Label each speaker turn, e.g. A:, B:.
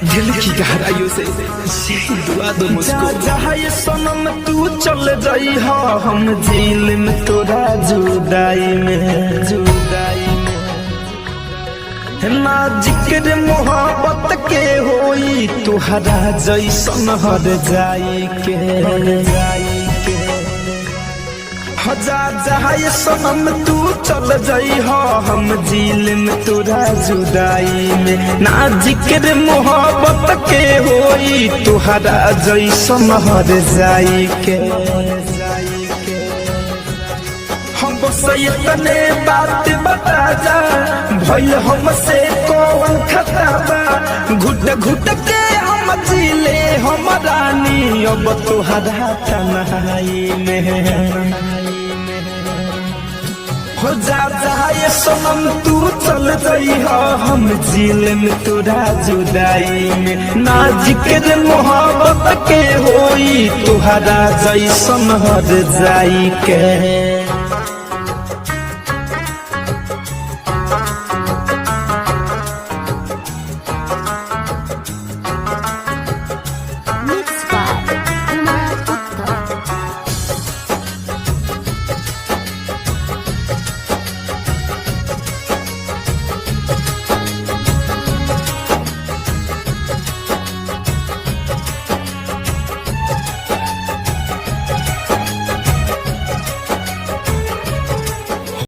A: दिल की गहराइयों से यही दुआ दो मुझको।
B: जहाँ ये सनम तू चल जाई हो हम जेल में तोरा जुदाई में ना जिक्र मोहब्बत के होई तुहरा जैसन हर जाई के हजार जहाँ ये सनम तू चल जाई हो हम जेल में तोरा जुदाई में ना जिक्र मोहब्बत के होई तुहरा जैसन हर जाई के हम बस इतने बात बता जा भइल हमसे कौन खता बा घुट घुट के हम जीले हम रानी अब तुहरा तन्हाई में हो जा ये सनम तू चल जाई हो हम जेल में तोरा जुदाई में ना जिक्र मोहब्बत के होई तुहरा जैसन हर जाई के।